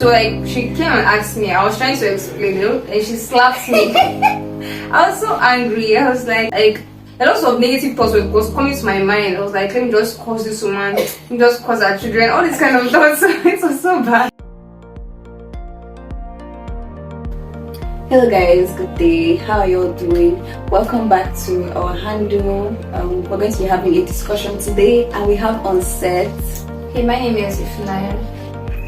So like she came and asked me, I was trying to explain it, and she slapped me. I was so angry. I was like a lot of negative thoughts was coming to my mind. I was like, let me just cause this woman, let me just cause her children, all these kind of thoughts. It was so bad. Hello guys, good day. How are you all doing? Welcome back to our handle. We're going to be having a discussion today, and we have on set. Hey, my name is Ifunaya.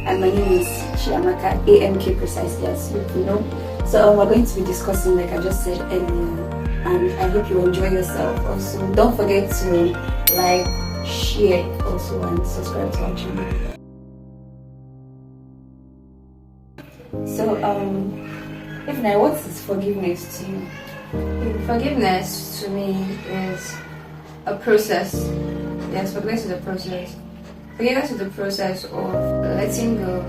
And my name is Realtalkwith-Amk, AMK precisely, as you know. So we're going to be discussing, like I just said earlier, and I hope you enjoy yourself. Also, don't forget to like, share, also, and subscribe to our channel. So, Ifunaya, what is forgiveness to you? Forgiveness to me is a process. Yes, forgiveness is a process. Forgiveness is the process of letting go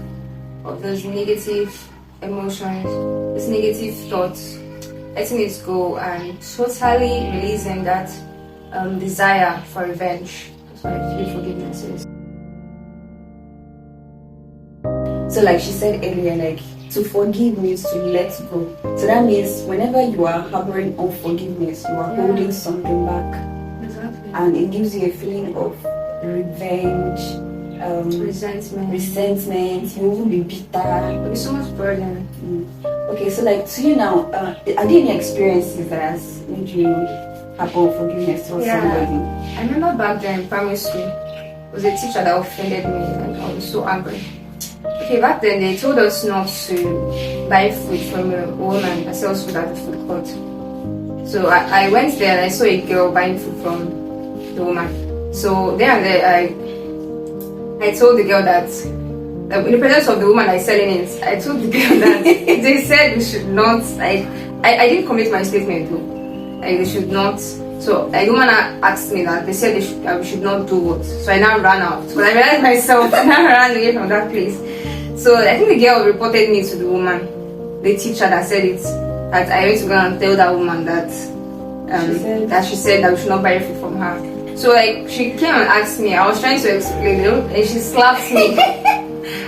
of those negative emotions, those negative thoughts, letting it go and totally releasing that desire for revenge. That's what I feel forgiveness is. So like she said earlier, like to forgive means to let go. So that means whenever you are harboring unforgiveness, you are holding something back. Exactly. And it gives you a feeling of revenge, resentment, you will be bitter. There's so much burden. Okay, so like to you now, are there any experiences that has made you have unforgiveness towards somebody? I remember back then in primary school, there was a teacher that offended me and I was so angry. Okay, back then they told us not to buy food from a woman that sells food at the food court. So I went there and I saw a girl buying food from the woman. So there and there I told the girl that in the presence of the woman I selling it, I told the girl that they said we should not. I didn't commit my statement though. Like they should not. So the woman asked me that they said we should not do what. So I now ran out. But I realized myself and I ran away from that place. So I think the girl reported me to the woman, the teacher that said it. That I went to go and tell that woman that she said that we should not buy food from her. So like she came and asked me, I was trying to explain it, and she slapped me.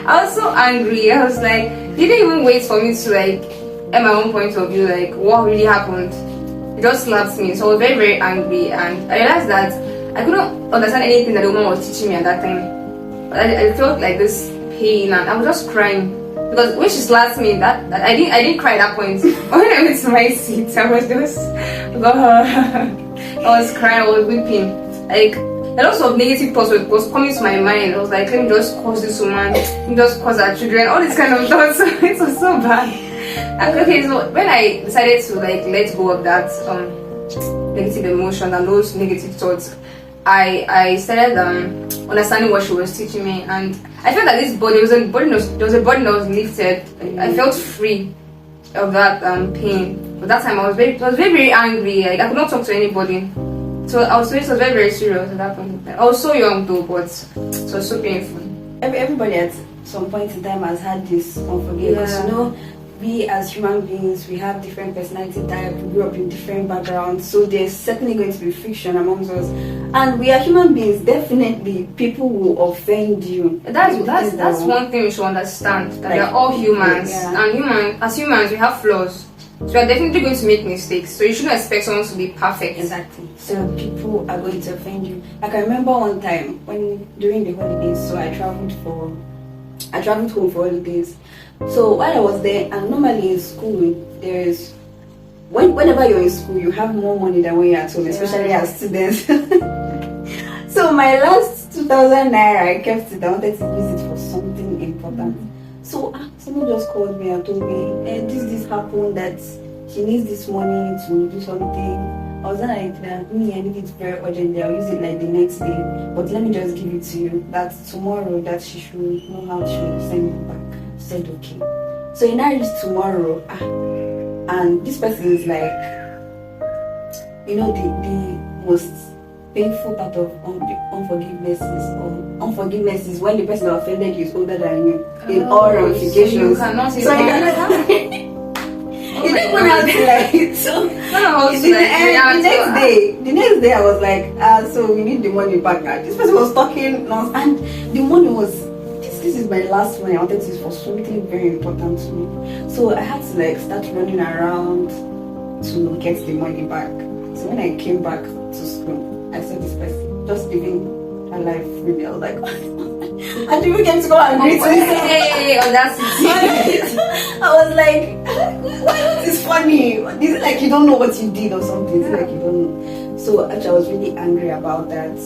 I was so angry. I was like, she didn't even wait for me to like at my own point of view, like what really happened. It just slapped me. So I was very, very angry, and I realized that I couldn't understand anything that the woman was teaching me at that time. I felt like this pain, and I was just crying because when she slapped me, that I didn't cry at that point. When I went to my seat, I was just I was crying, I was weeping. Like a lot of negative thoughts was coming to my mind. I was like, let me just cause this woman, let me just cause her children, all these kind of thoughts. It was so bad. And okay, so when I decided to like let go of that negative emotion and those negative thoughts, I started understanding what she was teaching me, and I felt that this body was a body that was lifted. I felt free of that pain. But that time I was very, very angry. Like I could not talk to anybody. So it was very, very serious at that point. I was so young though, but it was so painful. Everybody at some point in time has had this unforgiveness. You know, we as human beings, we have different personality types, we grew up in different backgrounds, so there's certainly going to be friction amongst us. And we are human beings, definitely people will offend you. That's one thing we should understand, that we are all humans, and as humans we have flaws. So we are definitely going to make mistakes. So you shouldn't expect someone to be perfect. Exactly. So people are going to offend you. Like I remember one time during the holidays, so I traveled home for holidays. So while I was there, and normally in school, whenever you're in school, you have more money than when you're at home, especially as students. So my last 2,000 naira, I kept it. I wanted to use it for something important. So someone just called me and told me, hey, this happened, that she needs this money to do something. I was like, I need it very urgently. I'll use it like the next day. But let me just give it to you. That tomorrow that she should know how to send it back. I said okay. So in that tomorrow, and this person is like, you know, the most painful part of unforgiveness is when the person that offended you is older than you in all ramifications. You didn't want to like so. The next day I was like, so we need the money back. This person was talking nonsense, and the money was. This this is my last money. I wanted to use for something very important to me. So I had to like start running around to get the money back. So when I came back to school, I saw this person just living her life really. I was like, I didn't even get to go and greet me. Hey, audacity. I was like, why is this funny? Is it like you don't know what you did or something? Is it like you don't know? So actually I was really angry about that.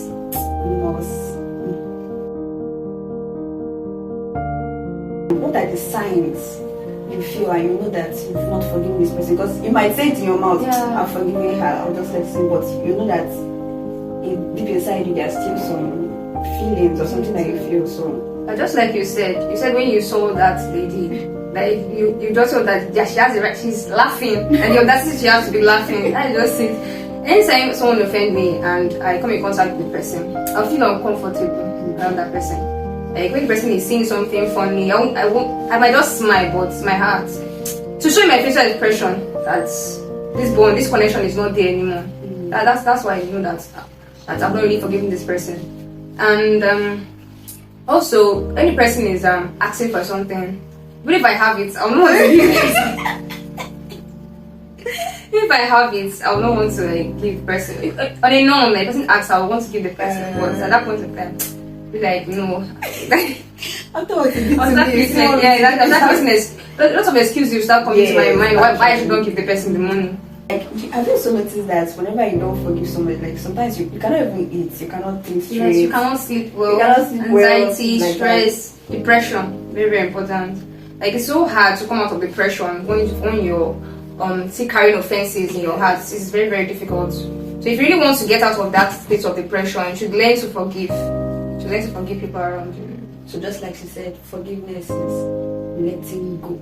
What are the signs you feel and you know that you've not forgiven this person? Because you might say it in your mouth, I'm forgiving her, I'll just let it say, but you know that deep inside you there's still some feelings or something that you feel. So just like you said when you saw that lady, like you just saw that she has a right, she's laughing, and the audacity she has to be laughing. I just think anytime someone offend me and I come in contact with the person, I feel uncomfortable around that person. Like when the person is saying something funny, I might just smile, but my heart to show my facial expression that this connection is not there anymore. That's why I know that I'm not really forgiving this person. And also, any person is asking for something, even if I have it, I'll not want to give it. If I have it, I'll not want to like give the person. On a norm, like person asks, I want to give the person, but at that point in time, be like, no. afterwards, that person is lots of excuses start coming to my mind. Why I should not give the person the money? Like, have you also noticed that whenever you don't forgive somebody, like sometimes you cannot even eat, you cannot think straight, yes, you cannot sleep well, you cannot sleep anxiety, well, stress, depression, very very important. Like it's so hard to come out of depression when you're still carrying offenses in your heart. It's very very difficult. So if you really want to get out of that state of depression, you should learn to forgive. You should learn to forgive people around you. So just like she said, forgiveness is letting go.